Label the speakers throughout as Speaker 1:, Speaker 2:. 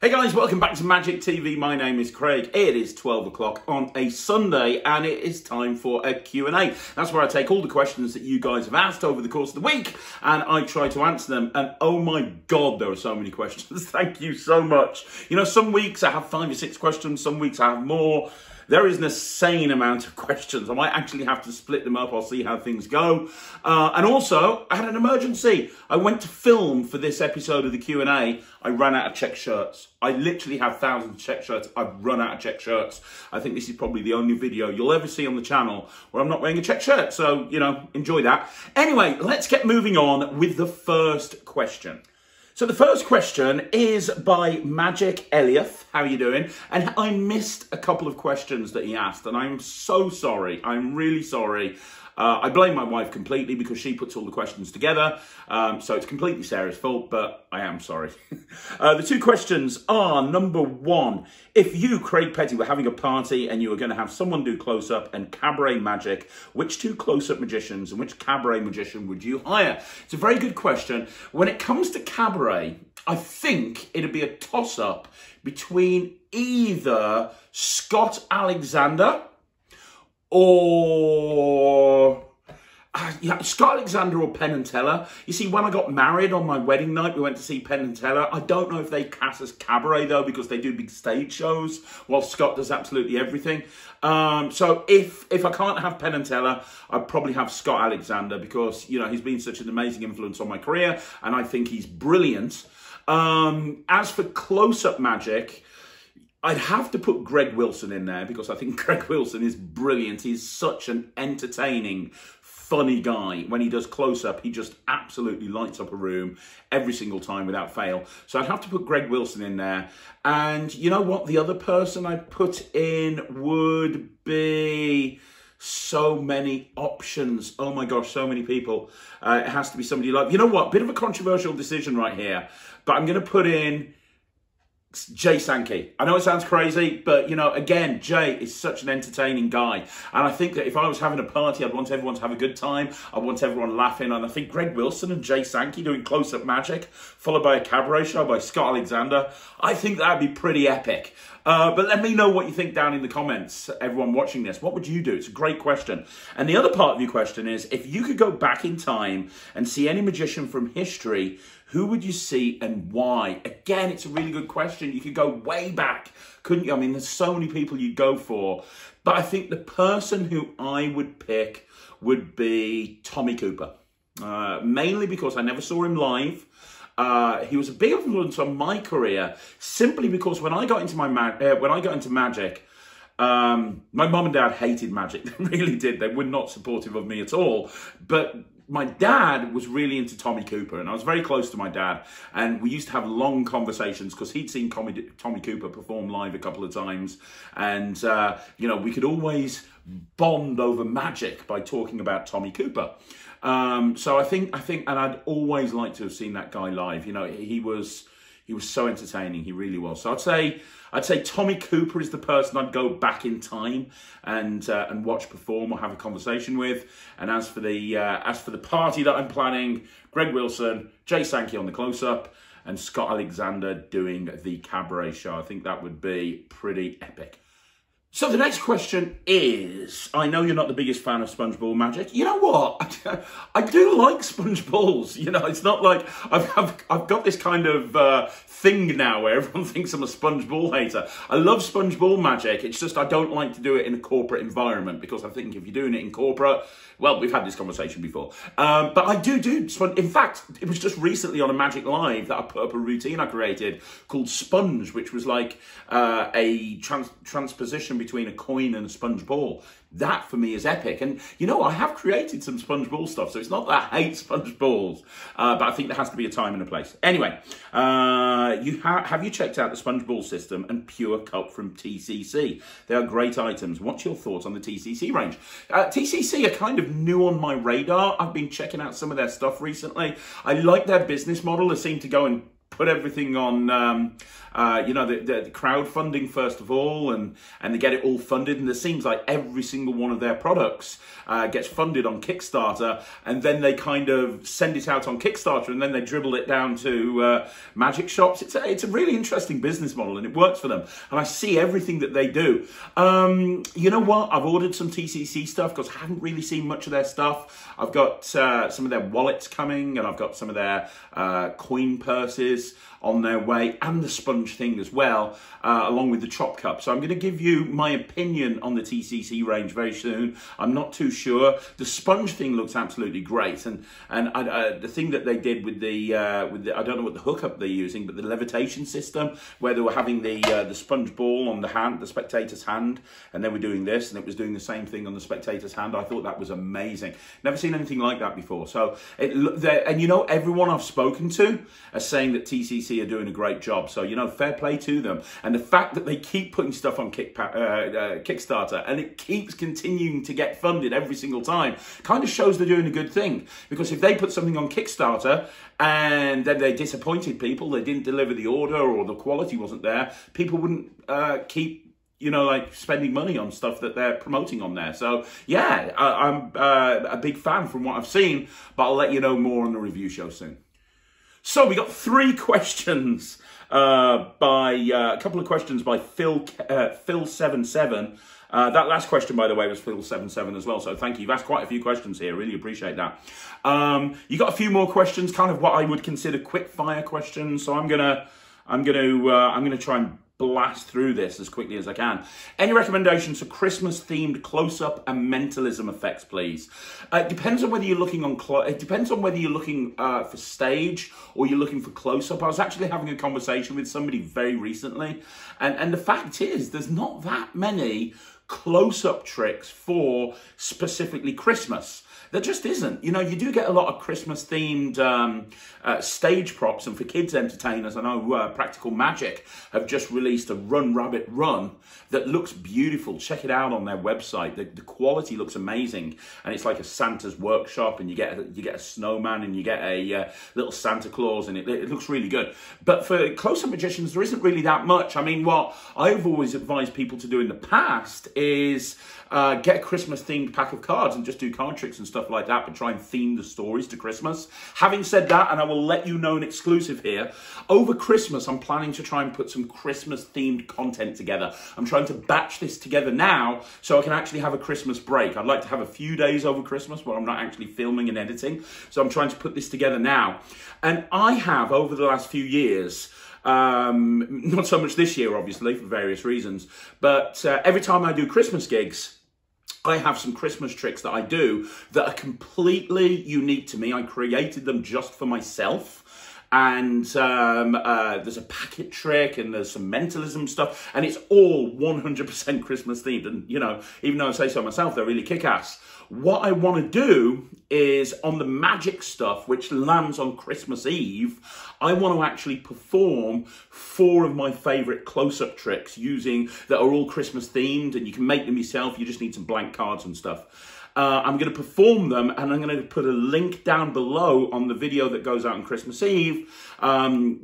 Speaker 1: Hey guys, welcome back to Magic TV. My name is Craig. It is 12 o'clock on a Sunday and it is time for a Q&A. That's where I take all the questions that you guys have asked over the course of the week and I try to answer them. And oh my God, there are so many questions. Thank you so much. You know, some weeks I have 5 or 6 questions, some weeks I have more. There is an insane amount of questions. I might actually have to split them up. I'll see how things go. And also, I had an emergency. I went to film for this episode of the Q&A. I ran out of check shirts. I literally have thousands of check shirts. I've run out of check shirts. I think this is probably the only video you'll ever see on the channel where I'm not wearing a check shirt. So, you know, enjoy that. Anyway, let's get moving on with the first question. So the first question is by Magic Elliot. How are you doing? And I missed a couple of questions that he asked, and I'm so sorry. I'm really sorry. I blame my wife completely because she puts all the questions together. So it's completely Sarah's fault, but I am sorry. The two questions are, number one, if you, Craig Petty, were having a party and you were going to have someone do close-up and cabaret magic, which two close-up magicians and which cabaret magician would you hire? It's a very good question. When it comes to cabaret, I think it'd be a toss-up between either Scott Alexander or Scott Alexander or Penn and Teller. You see, when I got married on my wedding night, we went to see Penn and Teller. I don't know if they cast as cabaret though, because they do big stage shows, while Scott does absolutely everything. So if I can't have Penn and Teller, I'd probably have Scott Alexander because, you know, he's been such an amazing influence on my career and I think he's brilliant. As for close-up magic, I'd have to put Greg Wilson in there because I think Greg Wilson is brilliant. He's such an entertaining, funny guy. When he does close-up, he just absolutely lights up a room every single time without fail. So I'd have to put Greg Wilson in there. And you know what? The other person I'd put in would be... so many options. Oh my gosh, so many people. It has to be somebody like... You know what? Bit of a controversial decision right here. But I'm going to put in Jay Sankey. I know it sounds crazy, but, you know, again, Jay is such an entertaining guy. And I think that if I was having a party, I'd want everyone to have a good time. I want everyone laughing. And I think Greg Wilson and Jay Sankey doing close-up magic, followed by a cabaret show by Scott Alexander, I think that'd be pretty epic. But let me know what you think down in the comments, everyone watching this. What would you do? It's a great question. And the other part of your question is, if you could go back in time and see any magician from history, who would you see and why? Again, it's a really good question. You could go way back, couldn't you? I mean, there's so many people you'd go for. But I think the person who I would pick would be Tommy Cooper. Mainly because I never saw him live. He was a big influence on my career simply because when I got into magic, my mum and dad hated magic. They really did. They were not supportive of me at all. But my dad was really into Tommy Cooper, and I was very close to my dad. And we used to have long conversations because he'd seen Tommy Cooper perform live a couple of times. And, you know, we could always bond over magic by talking about Tommy Cooper. So I think, and I'd always like to have seen that guy live. You know, he was so entertaining. He really was. So I'd say Tommy Cooper is the person I'd go back in time and watch perform or have a conversation with. And as for the party that I'm planning, Greg Wilson, Jay Sankey on the close-up, and Scott Alexander doing the cabaret show. I think that would be pretty epic. So the next question is, I know you're not the biggest fan of sponge ball magic. You know what? I do like sponge balls. You know, it's not like I've got this kind of thing now where everyone thinks I'm a sponge ball hater. I love sponge ball magic. It's just I don't like to do it in a corporate environment because I think if you're doing it in corporate, well, we've had this conversation before. But I do. In fact, it was just recently on a Magic Live that I put up a routine I created called Sponge, which was like a transposition between a coin and a sponge ball. That for me is epic. And you know, I have created some sponge ball stuff, so it's not that I hate sponge balls, but I think there has to be a time and a place. Anyway, have you checked out the sponge ball system and Pure Cup from TCC? They are great items. What's your thoughts on the TCC range? TCC are kind of new on my radar. I've been checking out some of their stuff recently. I like their business model. They seem to go and put everything on, you know, the crowdfunding first of all, and they get it all funded. And it seems like every single one of their products gets funded on Kickstarter, and then they kind of send it out on Kickstarter, and then they dribble it down to magic shops. It's a really interesting business model, and it works for them. And I see everything that they do. You know what? I've ordered some TCC stuff because I haven't really seen much of their stuff. I've got some of their wallets coming, and I've got some of their coin purses on their way, and the sponge thing as well, along with the chop cup. So I'm going to give you my opinion on the TCC range very soon. I'm not too sure. The sponge thing looks absolutely great, and the thing that they did with the I don't know what the hookup they're using, but the levitation system, where they were having the sponge ball on the hand, the spectator's hand, and they were doing this, and it was doing the same thing on the spectator's hand. I thought that was amazing. Never seen anything like that before. So and you know, everyone I've spoken to are saying that TCC are doing a great job. So, you know, fair play to them. And the fact that they keep putting stuff on Kickstarter, and it keeps continuing to get funded every single time, kind of shows they're doing a good thing. Because if they put something on Kickstarter and then they disappointed people, they didn't deliver the order, or the quality wasn't there, people wouldn't keep, you know, like spending money on stuff that they're promoting on there. So yeah, I'm a big fan from what I've seen, but I'll let you know more on the review show soon. So we got 3 questions a couple of questions by Phil77. That last question, by the way, was Phil77 as well. So thank you. You've asked quite a few questions here. Really appreciate that. You got a few more questions, kind of what I would consider quick fire questions. So I'm gonna try and blast through this as quickly as I can. Any recommendations for Christmas-themed close-up and mentalism effects, please? It depends on whether you're looking on for stage or you're looking for close-up. I was actually having a conversation with somebody very recently, and the fact is, there's not that many close-up tricks for specifically Christmas. There just isn't. You know, you do get a lot of Christmas-themed stage props, and for kids entertainers, I know Practical Magic have just released a Run Rabbit Run that looks beautiful. Check it out on their website. The quality looks amazing, and it's like a Santa's workshop, and you get a snowman, and you get a little Santa Claus, and it looks really good. But for close-up magicians, there isn't really that much. I mean, what I've always advised people to do in the past is get a Christmas-themed pack of cards and just do card tricks and stuff like that, but try and theme the stories to Christmas. Having said that, and I will let you know an exclusive here, over Christmas, I'm planning to try and put some Christmas-themed content together. I'm trying to batch this together now so I can actually have a Christmas break. I'd like to have a few days over Christmas where I'm not actually filming and editing. So I'm trying to put this together now. And I have, over the last few years, not so much this year, obviously, for various reasons, but every time I do Christmas gigs, I have some Christmas tricks that I do that are completely unique to me. I created them just for myself. And there's a packet trick, and there's some mentalism stuff, and it's all 100% Christmas themed. And, you know, even though I say so myself, they're really kick-ass. What I want to do is, on the magic stuff, which lands on Christmas Eve, I want to actually perform 4 of my favourite close-up tricks that are all Christmas themed, and you can make them yourself. You just need some blank cards and stuff. I'm going to perform them, and I'm going to put a link down below on the video that goes out on Christmas Eve,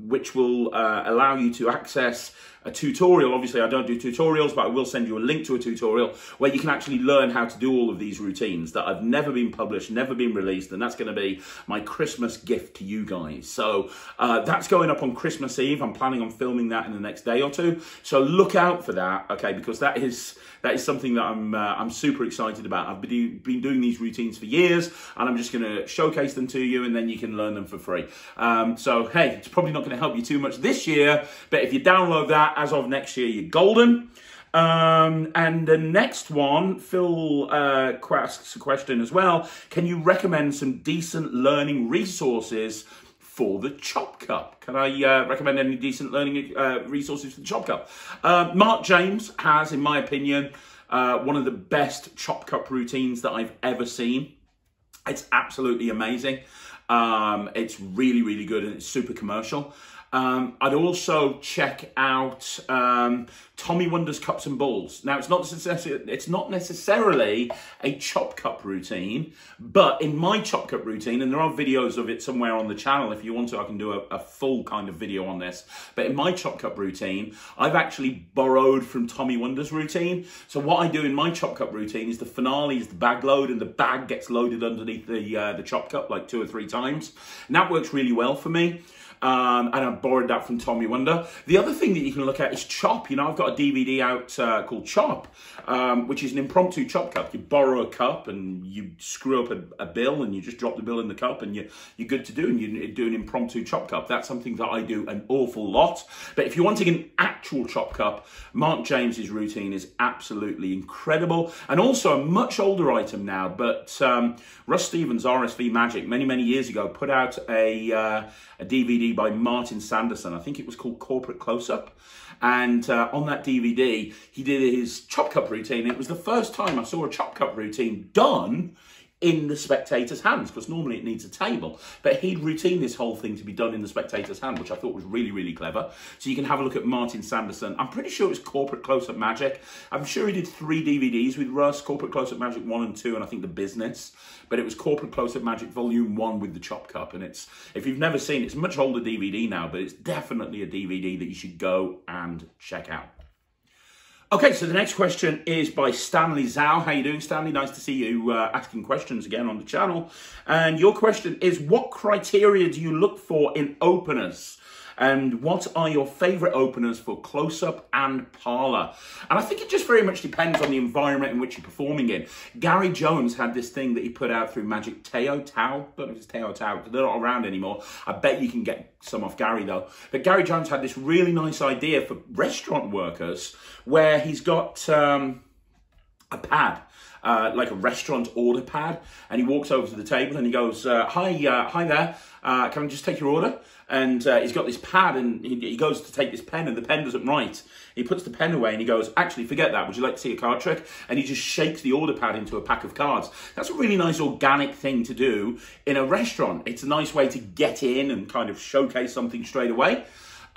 Speaker 1: which will allow you to access a tutorial. Obviously, I don't do tutorials, but I will send you a link to a tutorial where you can actually learn how to do all of these routines that have never been published, never been released, and that's going to be my Christmas gift to you guys. So that's going up on Christmas Eve. I'm planning on filming that in the next day or 2. So look out for that, okay? Because that is something that I'm super excited about. I've been doing these routines for years, and I'm just going to showcase them to you, and then you can learn them for free. So hey, it's probably not going to help you too much this year, but if you download that, as of next year, you're golden. And the next one, Phil asks a question as well. Can you recommend some decent learning resources for the Chop Cup? Can I recommend any decent learning resources for the Chop Cup? Mark James has, in my opinion, one of the best Chop Cup routines that I've ever seen. It's absolutely amazing. It's really, really good, and it's super commercial. I'd also check out Tommy Wonder's Cups and Balls. Now, it's not necessarily a chop cup routine, but in my chop cup routine, and there are videos of it somewhere on the channel, if you want to, I can do a full kind of video on this. But in my chop cup routine, I've actually borrowed from Tommy Wonder's routine. So what I do in my chop cup routine is the finale is the bag load, and the bag gets loaded underneath the chop cup like 2 or 3 times. And that works really well for me. And I borrowed that from Tommy Wonder. The other thing that you can look at is Chop. You know, I've got a DVD out called Chop, which is an impromptu chop cup. You borrow a cup and you screw up a bill and you just drop the bill in the cup and you're good to do, and you do an impromptu chop cup. That's something that I do an awful lot. But if you're wanting an actual chop cup, Mark James's routine is absolutely incredible. And also a much older item now, but Russ Stevens, RSV Magic, many years ago, put out a DVD by Martin Sanderson. I think it was called Corporate Close-Up. And on that DVD, he did his chop cup routine. It was the first time I saw a chop cup routine done in the spectator's hands, because normally it needs a table. But he'd routine this whole thing to be done in the spectator's hand, which I thought was really clever. So you can have a look at Martin Sanderson. I'm pretty sure it was Corporate Close-Up Magic. I'm sure he did 3 DVDs with Russ, Corporate Close-Up Magic 1 and 2, and I think The Business. But it was Corporate Close-Up Magic Volume 1 with the chop cup. And it's, if you've never seen it, it's a much older DVD now, but it's definitely a DVD that you should go and check out. Okay, so the next question is by Stanley Zhou. How you doing, Stanley? Nice to see you asking questions again on the channel. And your question is, what criteria do you look for in openers? And what are your favourite openers for close-up and parlour? And I think it just very much depends on the environment in which you're performing in. Gary Jones had this thing that he put out through Magic Tao. Don't know if it's Tao. They're not around anymore. I bet you can get some off Gary though. But Gary Jones had this really nice idea for restaurant workers where he's got a pad. Like a restaurant order pad, and he walks over to the table and he goes, hi there, can I just take your order? And he's got this pad, and he goes to take this pen, and the pen doesn't write. He puts the pen away and he goes, actually, forget that, would you like to see a card trick? And he just shakes the order pad into a pack of cards. That's a really nice organic thing to do in a restaurant. It's a nice way to get in and kind of showcase something straight away.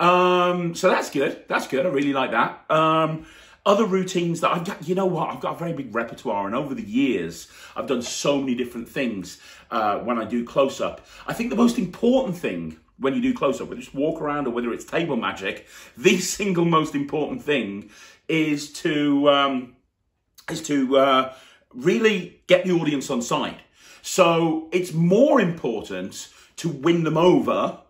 Speaker 1: So that's good, I really like that. Other routines that I've got, you know what, I've got a very big repertoire, and over the years, I've done so many different things when I do close-up. I think the most important thing when you do close-up, whether it's walk around or whether it's table magic, the single most important thing is to really get the audience on side. So it's more important to win them over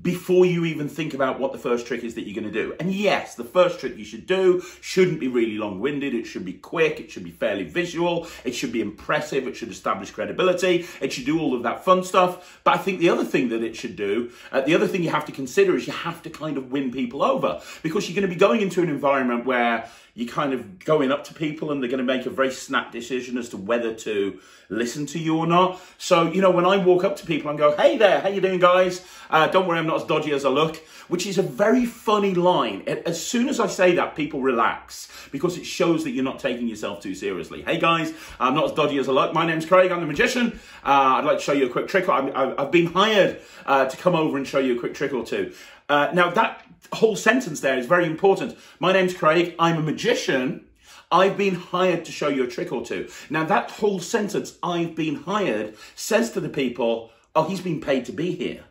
Speaker 1: before you even think about what the first trick is that you're going to do. And yes, the first trick you should do shouldn't be really long-winded. It should be quick. It should be fairly visual. It should be impressive. It should establish credibility. It should do all of that fun stuff. But I think the other thing that it should do, the other thing you have to consider is you have to kind of win people over, because you're going to be going into an environment where you're kind of going up to people and they're going to make a very snap decision as to whether to listen to you or not. So, you know, when I walk up to people and go, hey there, how you doing, guys? Don't worry, I'm not as dodgy as I look, which is a very funny line. As soon as I say that, people relax, because it shows that you're not taking yourself too seriously. Hey guys, I'm not as dodgy as I look. My name's Craig, I'm the magician. I'd like to show you a quick trick. I've been hired to come over and show you a quick trick or two. Now that whole sentence there is very important. My name's Craig, I'm a magician. I've been hired to show you a trick or two. Now that whole sentence, I've been hired, says to the people, oh, he's been paid to be here.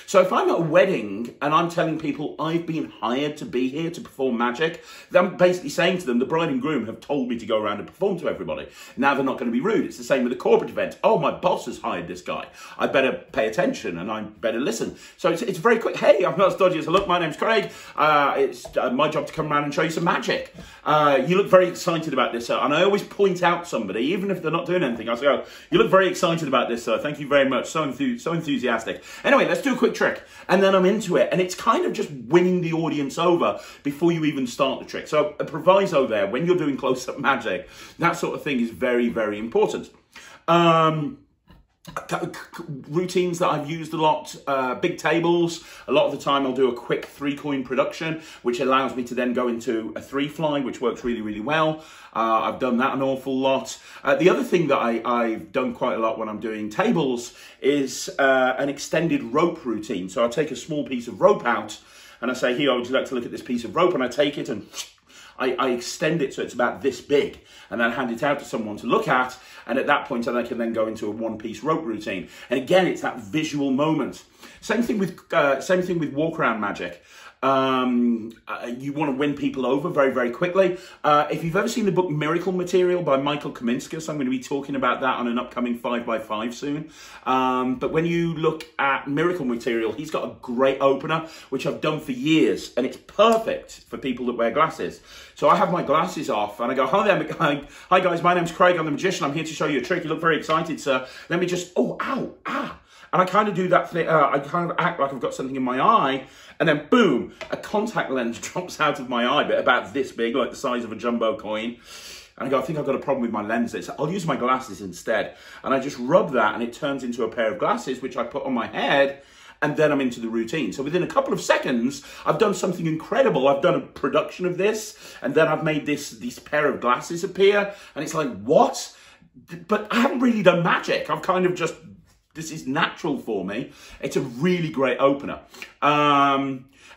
Speaker 1: So if I'm at a wedding and I'm telling people I've been hired to be here to perform magic, then I'm basically saying to them, the bride and groom have told me to go around and perform to everybody. Now they're not going to be rude. It's the same with a corporate event. Oh, my boss has hired this guy. I better pay attention and I better listen. So it's very quick. Hey, I'm not as dodgy as I look. My name's Craig. It's my job to come around and show you some magic. You look very excited about this, sir. And I always point out somebody, even if they're not doing anything. I say, oh, you look very excited about this, sir. Thank you very much. So enthusiastic. Anyway, let's do a quick trick, and then I'm into it, and it's kind of just winning the audience over before you even start the trick. So a proviso there, when you're doing close-up magic, that sort of thing is very important. Routines that I've used a lot, big tables. A lot of the time I'll do a quick 3-coin production, which allows me to then go into a 3-fly, which works really well. I've done that an awful lot. The other thing that I've done quite a lot when I'm doing tables is an extended rope routine. So I'll take a small piece of rope out and I say, here, would you like to look at this piece of rope? And I take it and I extend it so it's about this big, and then hand it out to someone to look at. And at that point, I can then go into a one-piece rope routine. And again, it's that visual moment. Same thing with walk around magic. You want to win people over very, very quickly. If you've ever seen the book Miracle Material by Michael Kaminskas, I'm going to be talking about that on an upcoming 5x5 soon. But when you look at Miracle Material, he's got a great opener, which I've done for years, and it's perfect for people that wear glasses. So I have my glasses off, and I go, hi guys, my name's Craig, I'm the magician, I'm here to show you a trick. You look very excited, sir. Let me just, oh, ow, ah. And I kind of do that thing, I kind of act like I've got something in my eye, and then boom, a contact lens drops out of my eye, but about this big, like the size of a jumbo coin. And I go, I think I've got a problem with my lenses. I'll use my glasses instead. And I just rub that, and it turns into a pair of glasses, which I put on my head, and then I'm into the routine. So within a couple of seconds, I've done something incredible. I've done a production of this, and then I've made this pair of glasses appear, and it's like, what? But I haven't really done magic. I've kind of just, this is natural for me. It's a really great opener.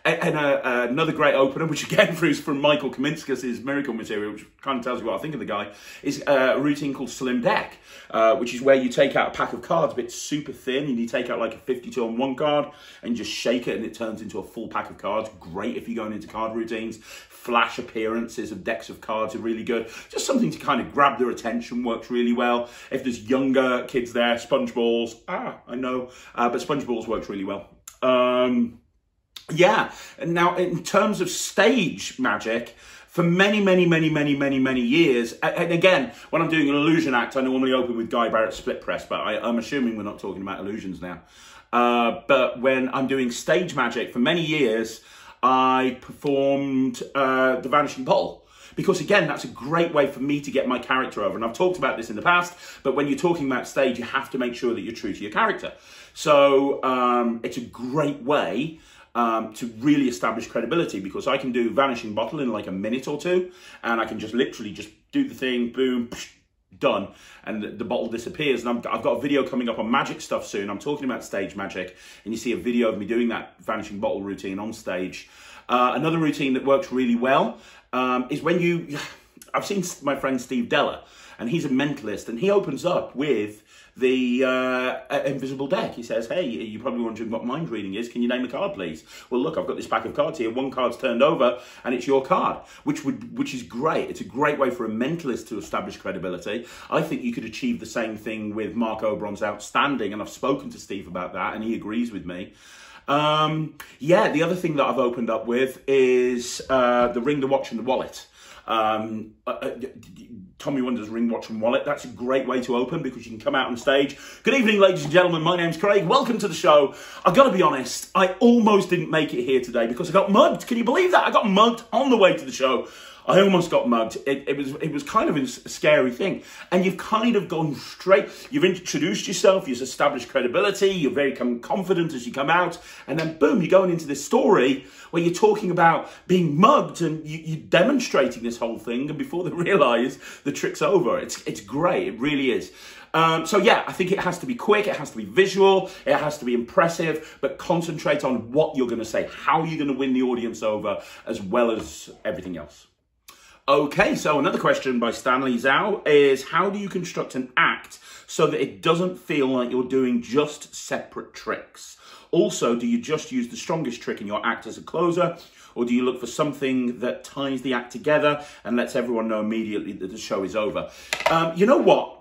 Speaker 1: Another great opener, which again is from Michael Kaminskas' Miracle Material, which kind of tells you what I think of the guy, is a routine called Slim Deck, which is where you take out a pack of cards, but it's super thin, and you take out like a 52-on-1 card, and you just shake it, and it turns into a full pack of cards. Great if you're going into card routines. Flash appearances of decks of cards are really good. Just something to kind of grab their attention works really well. If there's younger kids there, sponge balls, I know, but sponge balls works really well. Yeah, and now in terms of stage magic, for many years, and again, when I'm doing an illusion act, I normally open with Guy Barrett's split press, but I'm assuming we're not talking about illusions now. But when I'm doing stage magic, for many years, I performed The Vanishing Bottle. Because again, that's a great way for me to get my character over. And I've talked about this in the past, but when you're talking about stage, you have to make sure that you're true to your character. So it's a great way to really establish credibility, because I can do Vanishing Bottle in like a minute or two, and I can just literally just do the thing, boom, psh, done, and the bottle disappears. And I've got a video coming up on magic stuff soon. I'm talking about stage magic, and you see a video of me doing that Vanishing Bottle routine on stage. Another routine that works really well is when I've seen my friend Steve Della, and he's a mentalist, and he opens up with the invisible deck. He says, hey, you're probably wondering what mind reading is. Can you name a card, please? Well, look, I've got this pack of cards here. One card's turned over, and it's your card, which is great. It's a great way for a mentalist to establish credibility. I think you could achieve the same thing with Mark Oberon's Outstanding, and I've spoken to Steve about that, and he agrees with me. Yeah, the other thing that I've opened up with is the Ring, the Watch, and the Wallet. Tommy Wonder's Ring, Watch and Wallet. That's a great way to open, because you can come out on stage. Good evening, ladies and gentlemen. My name's Craig. Welcome to the show. I've got to be honest, I almost didn't make it here today because I got mugged. Can you believe that? I got mugged on the way to the show. I almost got mugged. It was kind of a scary thing. And you've kind of gone straight. You've introduced yourself. You've established credibility. You're very confident as you come out. And then boom, you're going into this story where you're talking about being mugged, and you're demonstrating this whole thing. And before they realise, the trick's over. It's great. It really is. So yeah, I think it has to be quick, it has to be visual, it has to be impressive, but concentrate on what you're going to say, how you're going to win the audience over, as well as everything else. Okay, so another question by Stanley Zhou is, how do you construct an act so that it doesn't feel like you're doing just separate tricks? Also, do you just use the strongest trick in your act as a closer, or do you look for something that ties the act together and lets everyone know immediately that the show is over? You know what?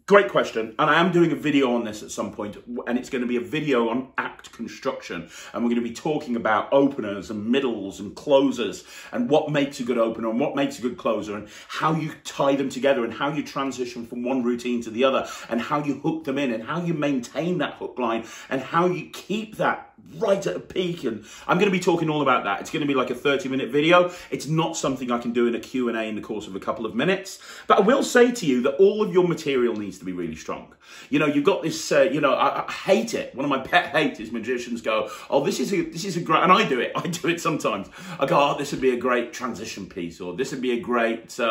Speaker 1: Great question, and I am doing a video on this at some point, and it's going to be a video on act construction, and we're going to be talking about openers and middles and closers, and what makes a good opener and what makes a good closer, and how you tie them together, and how you transition from one routine to the other, and how you hook them in, and how you maintain that hook line, and how you keep that right at a peak. And I'm going to be talking all about that. It's going to be like a 30-minute video. It's not something I can do in a Q&A in the course of a couple of minutes. But I will say to you that all of your material needs to be really strong. You know, you've got this, you know, I hate it. One of my pet hates is magicians go, oh, this is a great, and I do it sometimes. I go, oh, this would be a great transition piece, or this would be a great, you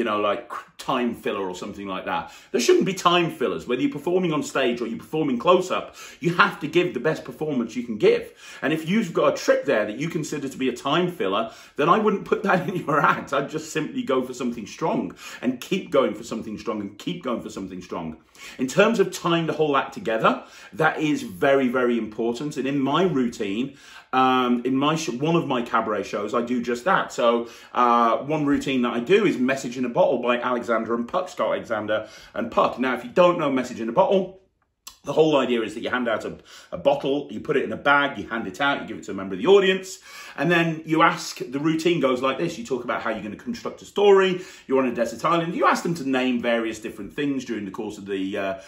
Speaker 1: know, like time filler or something like that. There shouldn't be time fillers. Whether you're performing on stage or you're performing close-up, you have to give the best performance you can give. And if you've got a trick there that you consider to be a time filler, then I wouldn't put that in your act. I'd just simply go for something strong and keep going for something strong and keep going for something strong. In terms of tying the whole act together, that is very, very important. And in my routine, one of my cabaret shows, I do just that. So one routine that I do is Message in a Bottle by Alexander and Puck, Scott Alexander and Puck. Now, if you don't know Message in a Bottle, the whole idea is that you hand out a bottle, you put it in a bag, you hand it out, you give it to a member of the audience, and then you ask, the routine goes like this, you talk about how you're going to construct a story, you're on a desert island, you ask them to name various different things during the course of the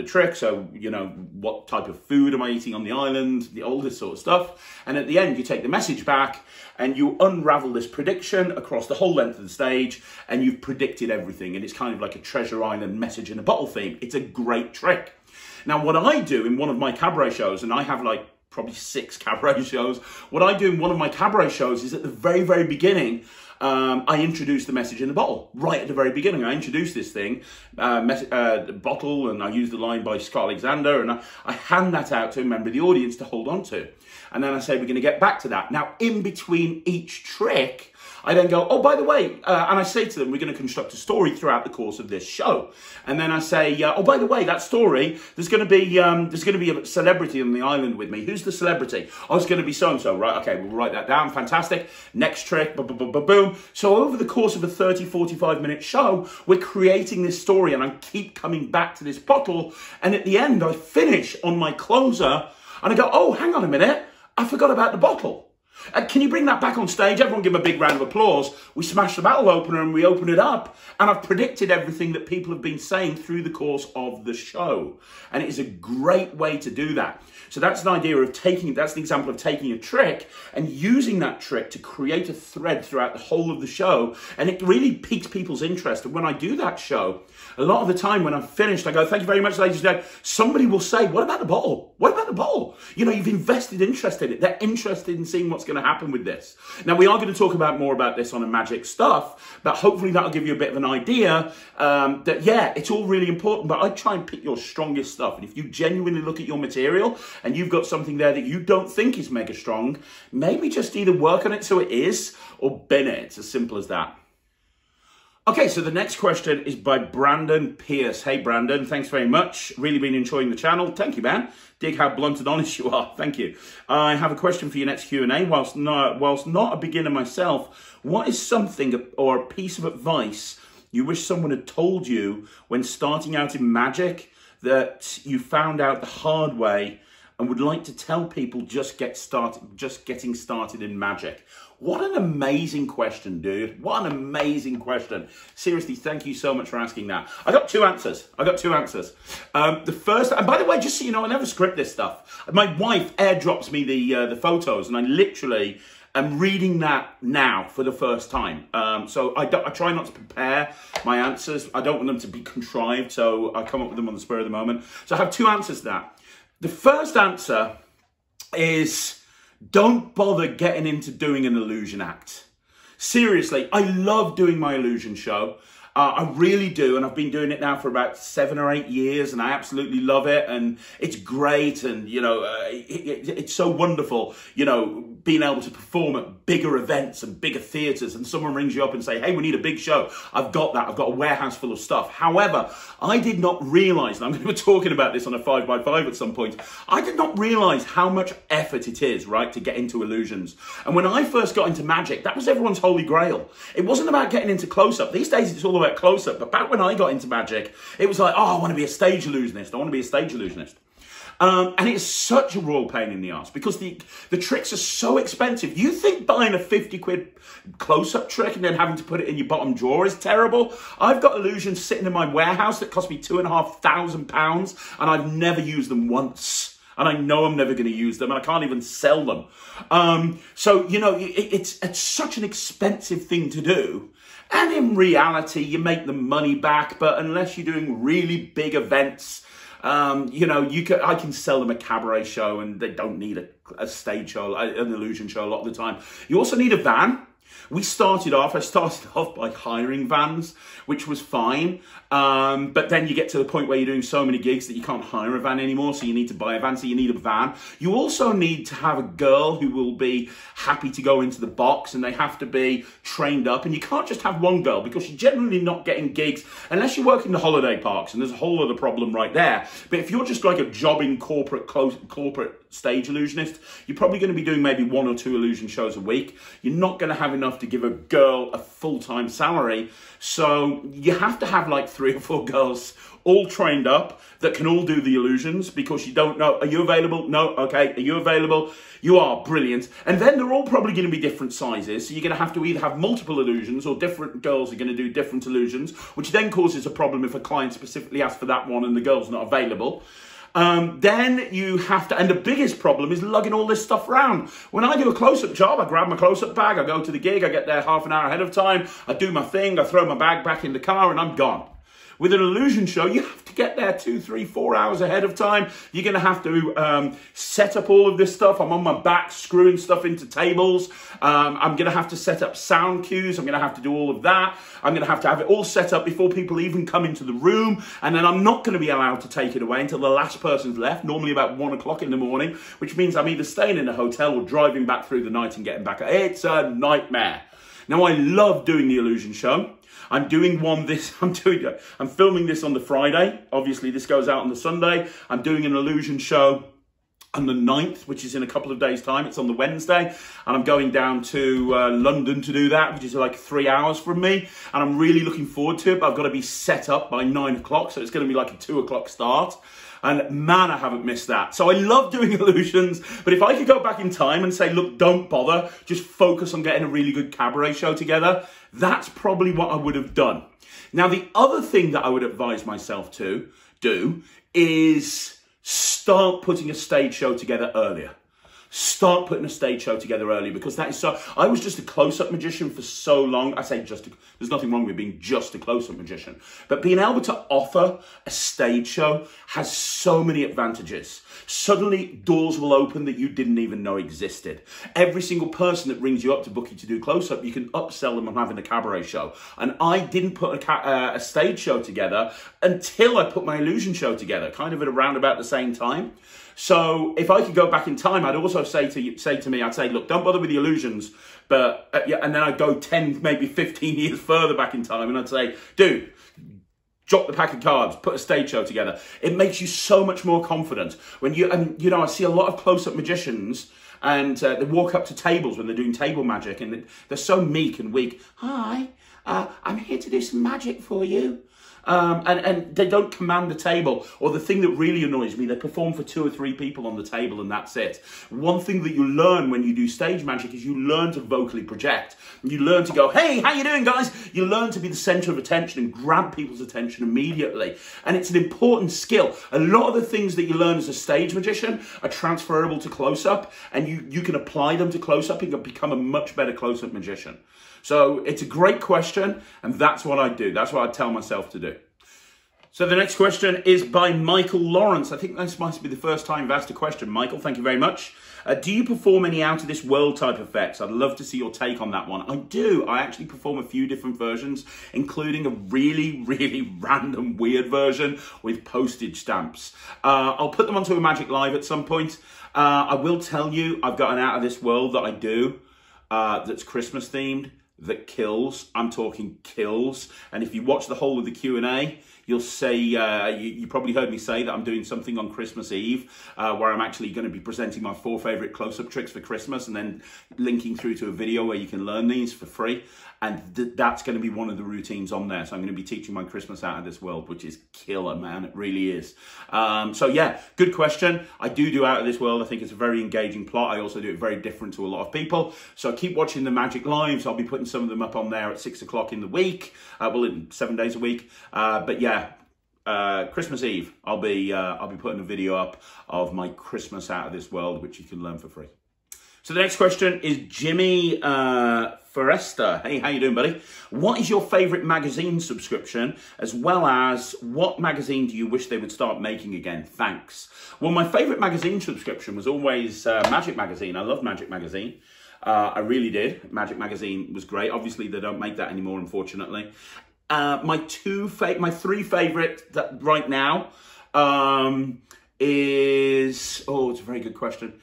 Speaker 1: trick, so, you know, what type of food am I eating on the island, all this sort of stuff, and at the end you take the message back, and you unravel this prediction across the whole length of the stage, and you've predicted everything, and it's kind of like a Treasure Island Message in a Bottle theme. It's a great trick. Now, what I do in one of my cabaret shows, and I have like probably 6 cabaret shows, what I do in one of my cabaret shows is at the very, very beginning, I introduce the Message in a Bottle. Right at the very beginning, I introduce this thing, the bottle, and I use the line by Scott Alexander, and I hand that out to a member of the audience to hold on to. And then I say, we're going to get back to that. Now, in between each trick, I then go, oh, by the way, and I say to them, we're going to construct a story throughout the course of this show. And then I say, oh, by the way, that story, there's going to be a celebrity on the island with me. Who's the celebrity? Oh, it's going to be so-and-so, right? Okay, we'll write that down. Fantastic. Next trick, boom. So over the course of a 30, 45-minute show, we're creating this story, and I keep coming back to this bottle. And at the end, I finish on my closer, and I go, oh, hang on a minute. I forgot about the bottle. Can you bring that back on stage? Everyone give him a big round of applause. We smash the bottle opener and we open it up. And I've predicted everything that people have been saying through the course of the show. And it is a great way to do that. So that's an idea of that's an example of taking a trick and using that trick to create a thread throughout the whole of the show. And it really piques people's interest. And when I do that show, a lot of the time when I'm finished, I go, thank you very much, ladies and gentlemen. Somebody will say, what about the bottle? What about the bottle? You know, you've invested interest in it. They're interested in seeing what's going to happen with this. Now, we are going to talk more about this on a Magic Stuff, but hopefully that'll give you a bit of an idea that, yeah, it's all really important, but I try and pick your strongest stuff. And if you genuinely look at your material and you've got something there that you don't think is mega strong, maybe just either work on it so it is or bin it. It's as simple as that. Okay, so the next question is by Brandon Pierce. Hey, Brandon, thanks very much. Really been enjoying the channel. Thank you, man. Dig how blunt and honest you are. Thank you. I have a question for your next Q&A. Whilst not a beginner myself, what is something or a piece of advice you wish someone had told you when starting out in magic that you found out the hard way and would like to tell people just getting started in magic? What an amazing question, dude. What an amazing question. Seriously, thank you so much for asking that. I got two answers. The first, and by the way, just so you know, I never script this stuff. My wife airdrops me the photos, and I literally am reading that now for the first time. So I try not to prepare my answers. I don't want them to be contrived, so I come up with them on the spur of the moment. So I have two answers to that. The first answer is, don't bother getting into doing an illusion act. Seriously, I love doing my illusion show. I really do, and I've been doing it now for about 7 or 8 years, and I absolutely love it, and it's great, and, you know, it's so wonderful, you know, being able to perform at bigger events and bigger theatres, and someone rings you up and say, hey, we need a big show. I've got that. I've got a warehouse full of stuff. However, I did not realise, and I'm going to be talking about this on a 5x5 at some point, I did not realise how much effort it is, right, to get into illusions. And when I first got into magic, that was everyone's holy grail. It wasn't about getting into close-up. These days, it's all about close-up. But back when I got into magic, it was like, oh, I want to be a stage illusionist. I want to be a stage illusionist. And it's such a royal pain in the ass because the tricks are so expensive. You think buying a 50 quid close-up trick and then having to put it in your bottom drawer is terrible? I've got illusions sitting in my warehouse that cost me £2,500 and I've never used them once. And I know I'm never going to use them and I can't even sell them. So, you know, it's such an expensive thing to do. And in reality, you make the money back, but unless you're doing really big events, you know, I can sell them a cabaret show and they don't need a stage show, an illusion show a lot of the time. You also need a van. I started off by hiring vans, which was fine. But then you get to the point where you're doing so many gigs that you can't hire a van anymore. So you need to buy a van. So you need a van. You also need to have a girl who will be happy to go into the box, and they have to be trained up. And you can't just have one girl, because you're generally not getting gigs unless you work in the holiday parks. And there's a whole other problem right there. But if you're just like a jobbing corporate stage illusionist, you're probably going to be doing maybe 1 or 2 illusion shows a week. You're not going to have enough to give a girl a full-time salary. So you have to have like 3 or 4 girls all trained up that can all do the illusions, because you don't know, are you available? No, okay. Are you available? You are, brilliant. And then they're all probably going to be different sizes. So you're going to have to either have multiple illusions, or different girls are going to do different illusions, which then causes a problem if a client specifically asks for that one and the girl's not available. Then you have to, and the biggest problem is lugging all this stuff around. When I do a close-up job, I grab my close-up bag, I go to the gig, I get there half an hour ahead of time, I do my thing, I throw my bag back in the car, and I'm gone. With an illusion show, you have to get there 2, 3, 4 hours ahead of time. You're going to have to set up all of this stuff. I'm on my back screwing stuff into tables. I'm going to have to set up sound cues. I'm going to have to do all of that. I'm going to have it all set up before people even come into the room. And then I'm not going to be allowed to take it away until the last person's left, normally about 1 o'clock in the morning, which means I'm either staying in a hotel or driving back through the night and getting back. It's a nightmare. Now, I love doing the illusion show. I'm doing I'm filming this on the Friday. Obviously, this goes out on the Sunday. I'm doing an illusion show on the 9th, which is in a couple of days' time. It's on the Wednesday. And I'm going down to London to do that, which is like 3 hours from me. And I'm really looking forward to it. But I've got to be set up by 9 o'clock. So it's going to be like a 2 o'clock start. And man, I haven't missed that. So I love doing illusions, but if I could go back in time and say, look, don't bother, just focus on getting a really good cabaret show together, that's probably what I would have done. Now, the other thing that I would advise myself to do is start putting a stage show together earlier. Start putting a stage show together early, because that is so... I was just a close-up magician for so long. I say just... There's nothing wrong with being just a close-up magician. But being able to offer a stage show has so many advantages. Suddenly, doors will open that you didn't even know existed. Every single person that rings you up to book you to do close-up, you can upsell them on having a cabaret show. And I didn't put a stage show together until I put my illusion show together, kind of at around about the same time. So if I could go back in time, I'd also say to me, I'd say, look, don't bother with the illusions. But yeah, and then I'd go 10, maybe 15 years further back in time, and I'd say, dude, drop the pack of cards, put a stage show together. It makes you so much more confident when I see a lot of close-up magicians, and they walk up to tables when they're doing table magic, and they're so meek and weak. Hi, I'm here to do some magic for you. And they don't command the table. Or the thing that really annoys me, they perform for 2 or 3 people on the table and that's it. One thing that you learn when you do stage magic is you learn to vocally project. You learn to go, hey, how you doing, guys? You learn to be the center of attention and grab people's attention immediately. And it's an important skill. A lot of the things that you learn as a stage magician are transferable to close-up, and you can apply them to close-up and become a much better close-up magician. So it's a great question, and that's what I do. That's what I tell myself to do. So the next question is by Michael Lawrence. I think this might be the first time you've asked a question. Michael, thank you very much. Do you perform any out-of-this-world type effects? I'd love to see your take on that one. I do. I actually perform a few different versions, including a really, really random, weird version with postage stamps. I'll put them onto a Magic Live at some point. I will tell you, I've got an out-of-this-world that I do that's Christmas-themed. That kills. I'm talking kills. And if you watch the whole of the Q&A, you'll say, you probably heard me say that I'm doing something on Christmas Eve, where I'm actually going to be presenting my 4 favorite close-up tricks for Christmas, and then linking through to a video where you can learn these for free. And that's going to be one of the routines on there. So I'm going to be teaching my Christmas out of this world, which is killer, man. It really is. So yeah, good question. I do out of this world. I think it's a very engaging plot. I also do it very different to a lot of people. So keep watching the Magic Lives. I'll be putting some of them up on there at 6 o'clock in the week. Well, in 7 days a week. But yeah, Christmas Eve, I'll be putting a video up of my Christmas out of this world, which you can learn for free. So the next question is Jimmy Forrester. Hey, how you doing, buddy? What is your favorite magazine subscription, as well as what magazine do you wish they would start making again? Thanks. Well, my favorite magazine subscription was always Magic Magazine. I love Magic Magazine. I really did. Magic Magazine was great. Obviously, they don't make that anymore, unfortunately. My three favourite right now is... Oh, it's a very good question.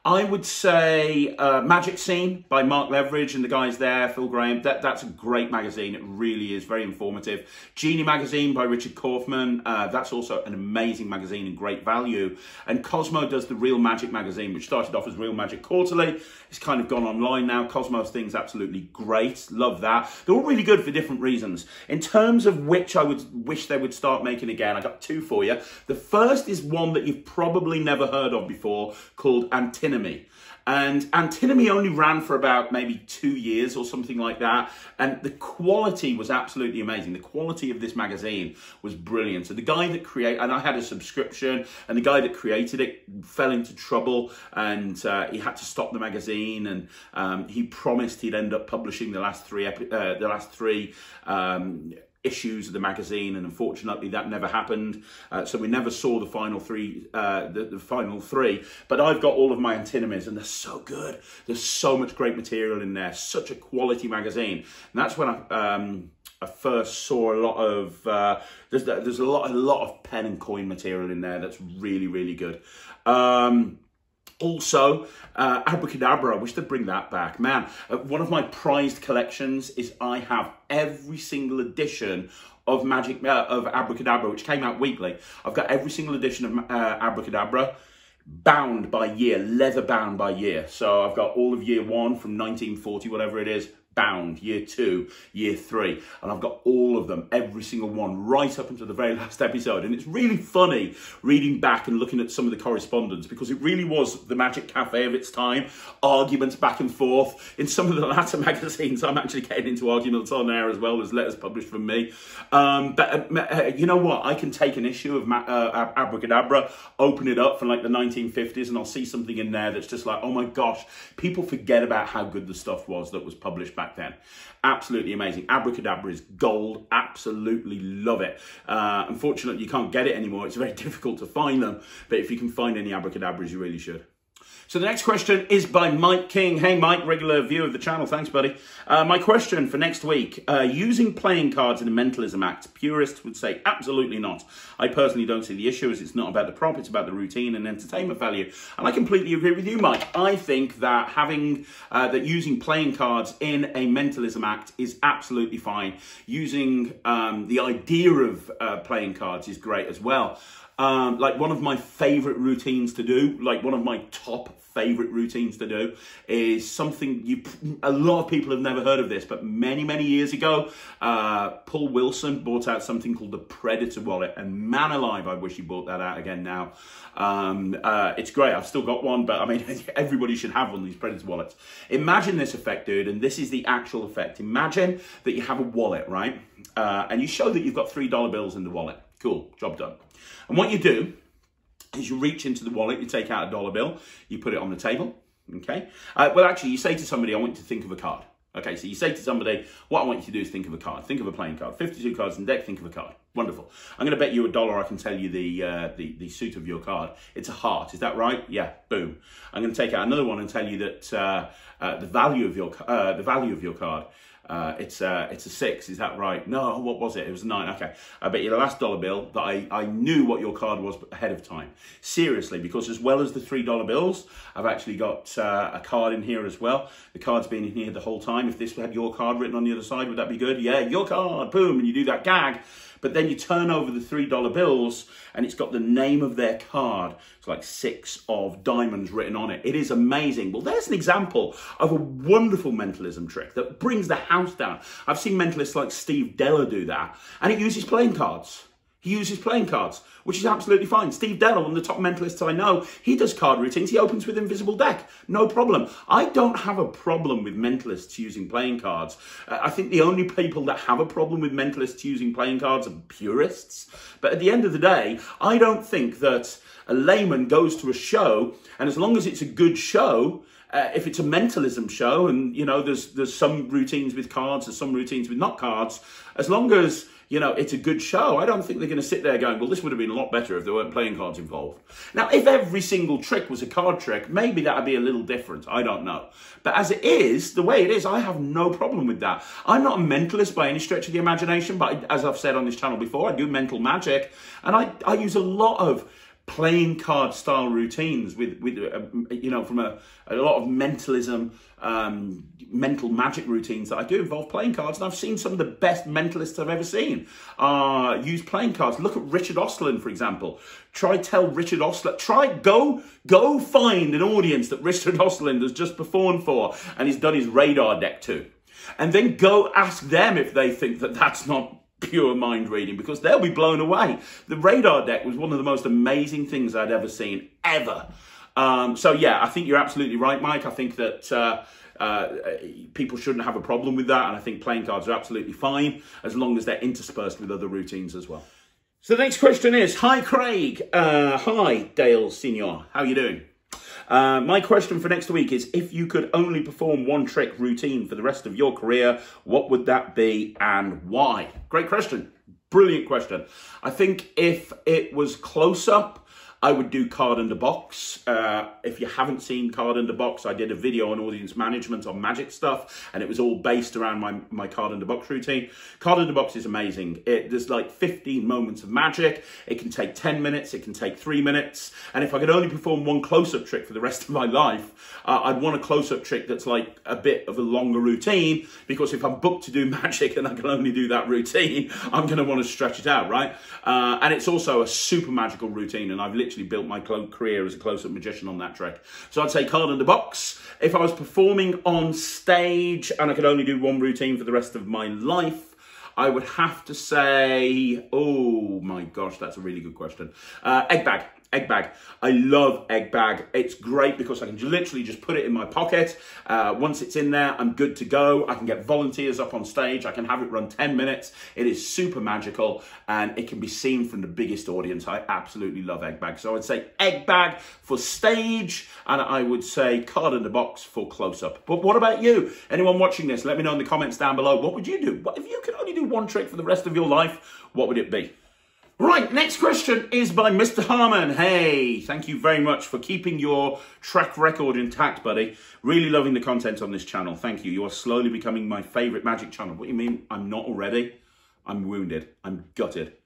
Speaker 1: I would say Magic Scene by Mark Leveridge and the guys there, Phil Graham. That's a great magazine. It really is very informative. Genie Magazine by Richard Kaufman. That's also an amazing magazine and great value. And Cosmo does the Real Magic magazine, which started off as Real Magic Quarterly. It's kind of gone online now. Cosmo's thing's absolutely great. Love that. They're all really good for different reasons. In terms of which I would wish they would start making again, I got two for you. The first is one that you've probably never heard of before, called Antinomy. And Antinomy only ran for about maybe 2 years or something like that. And the quality was absolutely amazing. The quality of this magazine was brilliant. So the guy that created, and I had a subscription, and the guy that created it fell into trouble, and he had to stop the magazine, and he promised he'd end up publishing the last three issues of the magazine, and unfortunately that never happened. So we never saw the final three, the final three. But I've got all of my antinomies, and they're so good. There's so much great material in there. Such a quality magazine. And that's when I first saw a lot of. There's a lot of pen and coin material in there that's really, really good. Also, Abracadabra, I wish they'd bring that back. Man, one of my prized collections is I have every single edition of Abracadabra, which came out weekly. I've got every single edition of Abracadabra, bound by year, leather bound by year. So I've got all of year 1 from 1940, whatever it is, bound, year 2, year 3, and I've got all of them, every single one, right up until the very last episode. And it's really funny reading back and looking at some of the correspondence, because it really was the Magic Cafe of its time, arguments back and forth. In some of the latter magazines, I'm actually getting into arguments on there as well as letters published from me. But you know what? I can take an issue of Abracadabra, open it up from like the 1950s, and I'll see something in there that's just like, oh my gosh, people forget about how good the stuff was that was published back then. Absolutely amazing. Abracadabra is gold. Absolutely love it. Unfortunately, you can't get it anymore. It's very difficult to find them. But if you can find any Abracadabras, you really should. So the next question is by Mike King. Hey, Mike, regular viewer of the channel. Thanks, buddy. My question for next week, using playing cards in a mentalism act, purists would say absolutely not. I personally don't see the issue, as it's not about the prop, it's about the routine and entertainment value. And I completely agree with you, Mike. I think that using playing cards in a mentalism act is absolutely fine. Using the idea of playing cards is great as well. Like one of my favorite routines to do, like one of my top favorite routines to do, is something a lot of people have never heard of this, but many years ago, Paul Wilson brought out something called the Predator wallet, and man alive, I wish he brought that out again now. It's great. I've still got one, but I mean, everybody should have one of these Predator wallets. Imagine this effect, dude, and this is the actual effect. Imagine that you have a wallet, right? And you show that you've got $3 bills in the wallet. Cool, job done. And what you do is you reach into the wallet, you take out a $1 bill, you put it on the table, okay? Well, actually, you say to somebody, I want you to think of a card. Okay, so you say to somebody, what I want you to do is think of a card. Think of a playing card. 52 cards in the deck, think of a card. Wonderful. I'm going to bet you $1 I can tell you the suit of your card. It's a heart, is that right? Yeah, boom. I'm going to take out another one and tell you that the value of your card. It's a 6, is that right? No, what was it? It was a 9. Okay, I bet you the last $1 bill that I knew what your card was ahead of time. Seriously, because as well as the $3 bills, I've actually got a card in here as well. The card's been in here the whole time. If this had your card written on the other side, would that be good? Yeah, your card, boom, and you do that gag. But then you turn over the $3 bills and it's got the name of their card. It's like 6 of diamonds written on it. It is amazing. Well, there's an example of a wonderful mentalism trick that brings the house down. I've seen mentalists like Steve Della do that, and it uses playing cards. He uses playing cards, which is absolutely fine. Steve Della, one of the top mentalists I know, he does card routines. He opens with Invisible Deck. No problem. I don't have a problem with mentalists using playing cards. I think the only people that have a problem with mentalists using playing cards are purists. But at the end of the day, I don't think that a layman goes to a show, and as long as it's a good show, if it's a mentalism show, and you know there's some routines with cards, there's some routines with not cards, as long as you know, it's a good show. I don't think they're going to sit there going, well, this would have been a lot better if there weren't playing cards involved. Now, if every single trick was a card trick, maybe that would be a little different. I don't know. But as it is, the way it is, I have no problem with that. I'm not a mentalist by any stretch of the imagination, but as I've said on this channel before, I do mental magic, and I use a lot of playing card style routines with you know, from a lot of mentalism, mental magic routines that I do involve playing cards, and I've seen some of the best mentalists I've ever seen use playing cards. Look at Richard Osland, for example. Tell Richard Osland, go find an audience that Richard Osland has just performed for and he's done his radar deck to, and then go ask them if they think that that's not pure mind reading, because they'll be blown away. The radar deck was one of the most amazing things I'd ever seen, ever. So yeah, I think you're absolutely right, Mike. I think that people shouldn't have a problem with that, and I think playing cards are absolutely fine as long as they're interspersed with other routines as well. So the next question is, hi Craig, hi Dale Senior, how are you doing? My question for next week is, if you could only perform one trick routine for the rest of your career, what would that be and why? Great question. Brilliant question. I think if it was close up, I would do card under box. If you haven't seen card under box, I did a video on audience management on magic stuff, and it was all based around my card under box routine. Card under box is amazing. There's like 15 moments of magic. It can take 10 minutes. It can take 3 minutes. And if I could only perform one close-up trick for the rest of my life, I'd want a close-up trick that's like a bit of a longer routine, because if I'm booked to do magic and I can only do that routine, I'm going to want to stretch it out, right? And it's also a super magical routine, and I've literally built my career as a close-up magician on that trick. So I'd say card under box. If I was performing on stage and I could only do one routine for the rest of my life, I would have to say, oh my gosh, that's a really good question. Egg bag. Egg bag. I love egg bag. It's great because I can literally just put it in my pocket. Once it's in there, I'm good to go. I can get volunteers up on stage. I can have it run 10 minutes. It is super magical, and it can be seen from the biggest audience. I absolutely love egg bag. So I would say egg bag for stage, and I would say card in the box for close-up. But what about you? Anyone watching this, let me know in the comments down below. What would you do? If you could only do one trick for the rest of your life, what would it be? Right, next question is by Mr. Harmon. Hey, thank you very much for keeping your track record intact, buddy. Really loving the content on this channel. Thank you. You are slowly becoming my favourite magic channel. What do you mean I'm not already? I'm wounded. I'm gutted.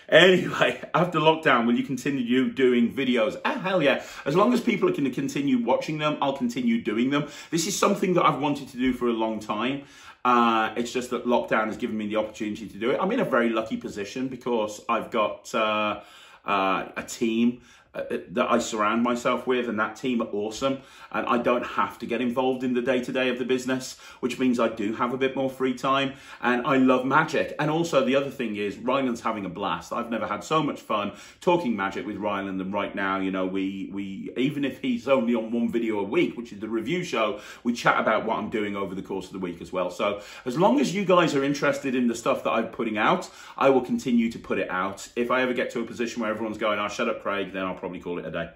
Speaker 1: Anyway, after lockdown, will you continue doing videos? Hell yeah. As long as people are going to continue watching them, I'll continue doing them. This is something that I've wanted to do for a long time. It's just that lockdown has given me the opportunity to do it. I'm in a very lucky position because I've got a team that I surround myself with, and that team are awesome, and I don't have to get involved in the day-to-day of the business, which means I do have a bit more free time, and I love magic. And also the other thing is, Ryland's having a blast. I've never had so much fun talking magic with Ryland, and right now, you know, we even if he's only on one video a week, which is the review show, we chat about what I'm doing over the course of the week as well. So as long as you guys are interested in the stuff that I'm putting out, I will continue to put it out. If I ever get to a position where everyone's going, oh, shut up, Craig, then I'll probably call it a day.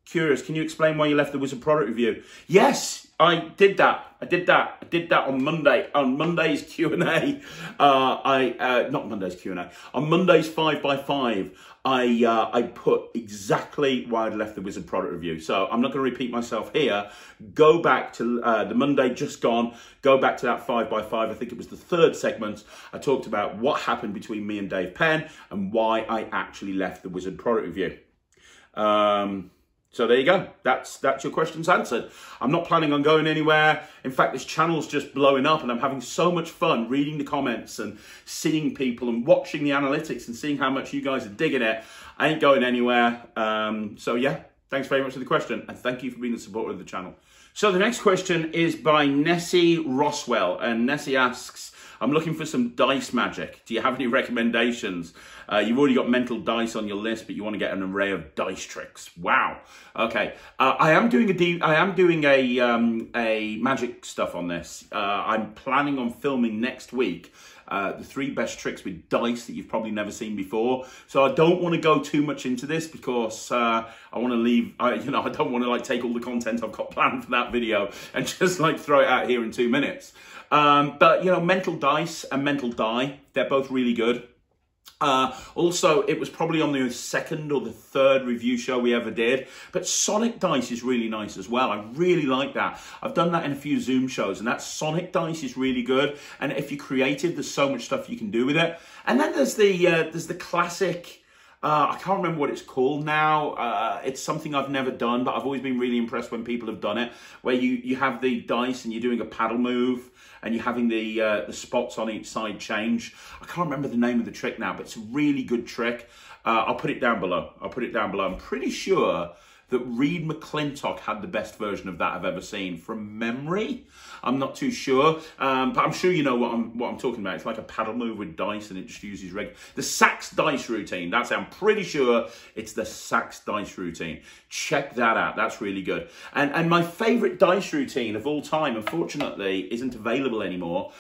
Speaker 1: Curious, can you explain why you left the Wizard product review? Yes, I did that. I did that on Monday. On Monday's Q&A. Not Monday's Q&A. On Monday's 5x5, I put exactly why I'd left the Wizard product review. So I'm not going to repeat myself here. Go back to the Monday just gone. Go back to that 5x5. I think it was the third segment. I talked about what happened between me and Dave Penn and why I actually left the Wizard product review. So there you go. That's your questions answered. I'm not planning on going anywhere. In fact, this channel's just blowing up and I'm having so much fun reading the comments and seeing people and watching the analytics and seeing how much you guys are digging it. I ain't going anywhere. So yeah, thanks very much for the question, and thank you for being a supporter of the channel. So the next question is by Nessie Roswell, and Nessie asks, I'm looking for some dice magic. Do you have any recommendations? You've already got mental dice on your list, but you want to get an array of dice tricks. Wow. Okay. I am doing a magic stuff on this. I'm planning on filming next week the 3 best tricks with dice that you've probably never seen before. So I don't want to go too much into this because I want to leave, I don't want to like take all the content I've got planned for that video and just like throw it out here in 2 minutes. But mental dice and mental die, they're both really good. Also, it was probably on the 2nd or the 3rd review show we ever did, but Sonic Dice is really nice as well. I really like that. I've done that in a few Zoom shows, and that Sonic Dice is really good. And if you're creative, there's so much stuff you can do with it. And then there's the classic, I can't remember what it's called now. It's something I've never done, but I've always been really impressed when people have done it, where you have the dice and you're doing a paddle move, and you're having the spots on each side change. I can't remember the name of the trick now, but it's a really good trick. I'll put it down below. I'm pretty sure that Reed McClintock had the best version of that I've ever seen from memory. I'm not too sure, but I'm sure you know what I'm talking about. It's like a paddle move with dice, and it just uses the sax dice routine. I'm pretty sure it's the sax dice routine. Check that out. That's really good. And my favorite dice routine of all time, unfortunately, isn't available anymore,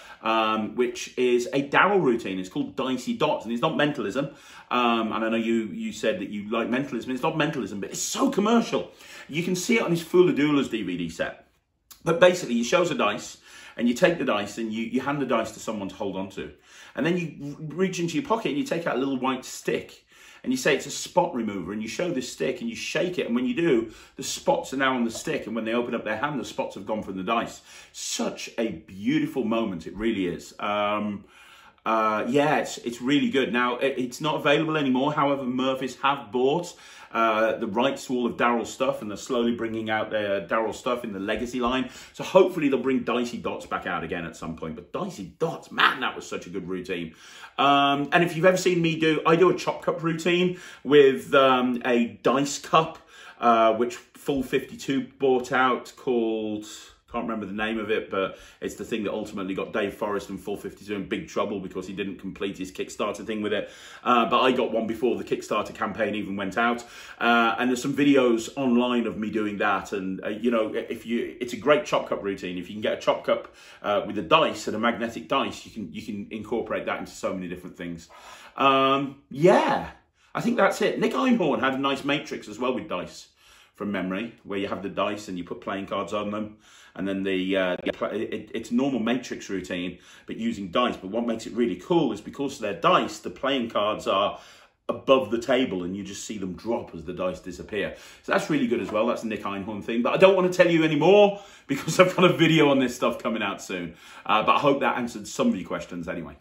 Speaker 1: which is a Daryl routine. It's called Dicey Dots, and it's not mentalism. And I know you said that you like mentalism. It's not mentalism, but it's so commercial. You can see it on his Fula Doulas DVD set. But basically, he shows a dice, and you take the dice, and you hand the dice to someone to hold on to. And then you reach into your pocket, and you take out a little white stick, and you say it's a spot remover, and you show this stick, and you shake it, and when you do, the spots are now on the stick, and when they open up their hand, the spots have gone from the dice. Such a beautiful moment, it really is. Yeah, it's really good. Now, it's not available anymore. However, Murphys have bought the rights to all of Daryl's stuff, and they're slowly bringing out their Daryl stuff in the Legacy line. So hopefully they'll bring Dicey Dots back out again at some point. But Dicey Dots, man, that was such a good routine. And if you've ever seen me I do a chop cup routine with a dice cup, which Full 52 bought out, called... can't remember the name of it, but it's the thing that ultimately got Dave Forrest and Full 52 in big trouble because he didn't complete his Kickstarter thing with it. But I got one before the Kickstarter campaign even went out. And there's some videos online of me doing that. And, it's a great chop cup routine. If you can get a chop cup with a dice and a magnetic dice, you can incorporate that into so many different things. Yeah, I think that's it. Nick Einhorn had a nice matrix as well with dice from memory, where you have the dice and you put playing cards on them. And then it's a normal matrix routine, but using dice. But what makes it really cool is because they're dice, the playing cards are above the table and you just see them drop as the dice disappear. So that's really good as well. That's a Nick Einhorn thing. But I don't want to tell you any more because I've got a video on this stuff coming out soon. But I hope that answered some of your questions anyway.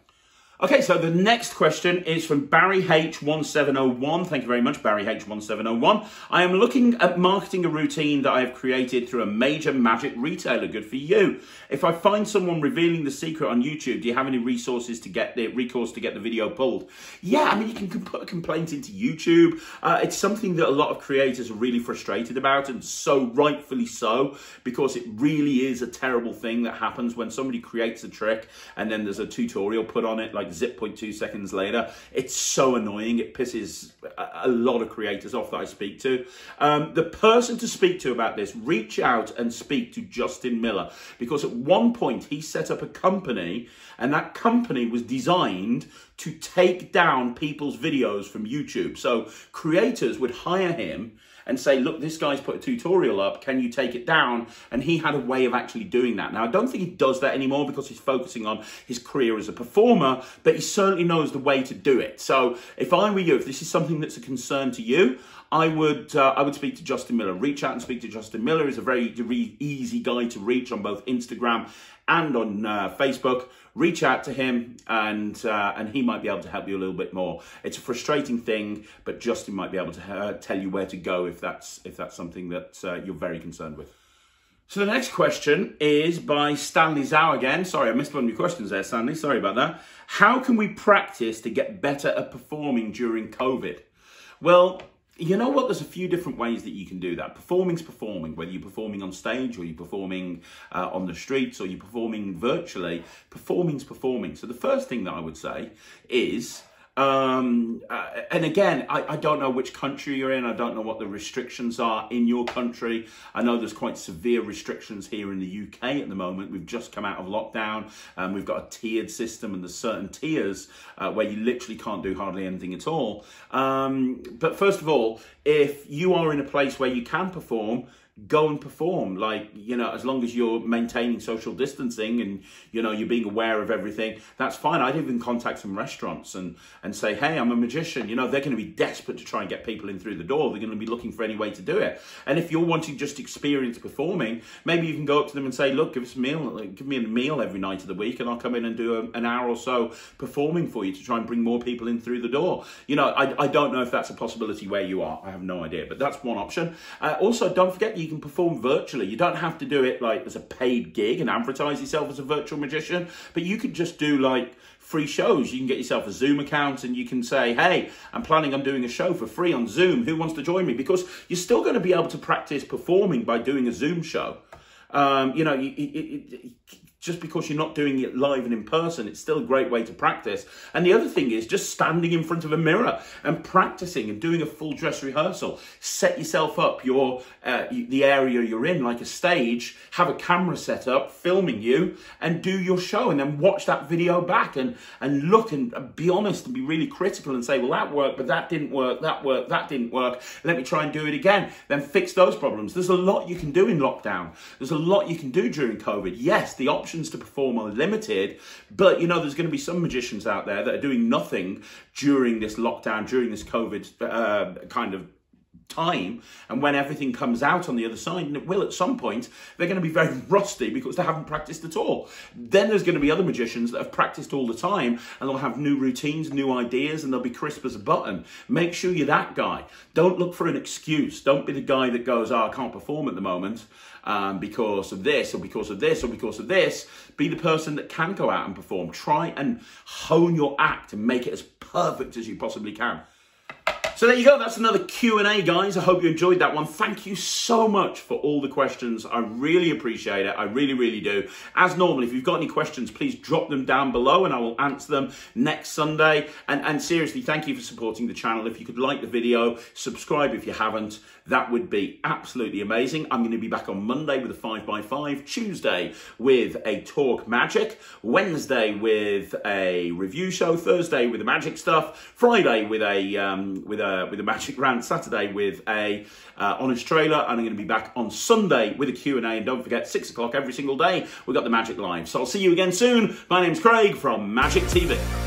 Speaker 1: Okay, so the next question is from Barry H1701. Thank you very much, Barry H1701. I am looking at marketing a routine that I have created through a major magic retailer. Good for you. If I find someone revealing the secret on YouTube, do you have any resources to get the recourse to get the video pulled? Yeah, I mean, you can put a complaint into YouTube. It's something that a lot of creators are really frustrated about, and so rightfully so, because it really is a terrible thing that happens when somebody creates a trick and then there's a tutorial put on it, like 0.2 seconds later. It's so annoying. It pisses a lot of creators off that I speak to. The person to speak to about this, reach out and speak to Justin Miller, because at one point he set up a company, and that company was designed to take down people's videos from YouTube. So creators would hire him and say, look, this guy's put a tutorial up, can you take it down? And he had a way of actually doing that. Now, I don't think he does that anymore because he's focusing on his career as a performer, but he certainly knows the way to do it. So if I were you, if this is something that's a concern to you, I would speak to Justin Miller. Reach out and speak to Justin Miller. He's a very easy guy to reach on both Instagram and on Facebook. Reach out to him, and he might be able to help you a little bit more. It's a frustrating thing, but Justin might be able to tell you where to go if that's something that you're very concerned with. So the next question is by Stanley Zhou again. Sorry, I missed one of your questions there, Stanley. Sorry about that. How can we practice to get better at performing during COVID? Well, you know what? There's a few different ways that you can do that. Performing's performing, whether you're performing on stage or you're performing on the streets or you're performing virtually. Performing's performing. So the first thing that I would say is And again, I don't know which country you're in. I don't know what the restrictions are in your country. I know there's quite severe restrictions here in the UK at the moment. We've just come out of lockdown, and we've got a tiered system, and there's certain tiers where you literally can't do hardly anything at all. But first of all, if you are in a place where you can perform, go and perform. Like, you know, as long as you're maintaining social distancing and, you know, you're being aware of everything, that's fine. I'd even contact some restaurants and say, hey, I'm a magician. You know, they're going to be desperate to try and get people in through the door. They're going to be looking for any way to do it. And if you're wanting just experience performing, maybe you can go up to them and say, look, give us a meal, like, give me a meal every night of the week, and I'll come in and do an hour or so performing for you to try and bring more people in through the door. You know, I don't know if that's a possibility where you are. I have no idea, but that's one option. Also, don't forget, you can perform virtually. You don't have to do it like as a paid gig and advertise yourself as a virtual magician, but you could just do like free shows. You can get yourself a Zoom account and you can say, hey, I'm planning on doing a show for free on Zoom. Who wants to join me? Because you're still going to be able to practice performing by doing a Zoom show. You know, just because you're not doing it live and in person, it's still a great way to practice. And the other thing is just standing in front of a mirror and practicing and doing a full dress rehearsal. Set yourself up, the area you're in, like a stage, have a camera set up, filming you, and do your show, and then watch that video back and look and be honest and be really critical and say, well, that worked, but that didn't work, that didn't work. Let me try and do it again. Then fix those problems. There's a lot you can do in lockdown. There's a lot you can do during COVID. Yes, the options to perform are limited, but you know, there's going to be some magicians out there that are doing nothing during this lockdown, during this COVID kind of time, and when everything comes out on the other side, and it will at some point, they're going to be very rusty because they haven't practiced at all. Then there's going to be other magicians that have practiced all the time, and they'll have new routines, new ideas, and they'll be crisp as a button. Make sure you're that guy. Don't look for an excuse. Don't be the guy that goes, oh, I can't perform at the moment because of this, or because of this, or because of this. Be the person that can go out and perform. Try and hone your act and make it as perfect as you possibly can. So there you go. That's another Q&A, guys. I hope you enjoyed that one. Thank you so much for all the questions. I really appreciate it. I really, really do. As normal, if you've got any questions, please drop them down below and I will answer them next Sunday. And seriously, thank you for supporting the channel. If you could like the video, subscribe if you haven't. That would be absolutely amazing. I'm going to be back on Monday with a 5x5, Tuesday with a Talk Magic, Wednesday with a review show, Thursday with the magic stuff, Friday with a magic rant, Saturday with a honest trailer, and I'm going to be back on Sunday with a Q&A. And don't forget, 6 o'clock every single day, we've got the Magic Live. So I'll see you again soon. My name's Craig from Magic TV.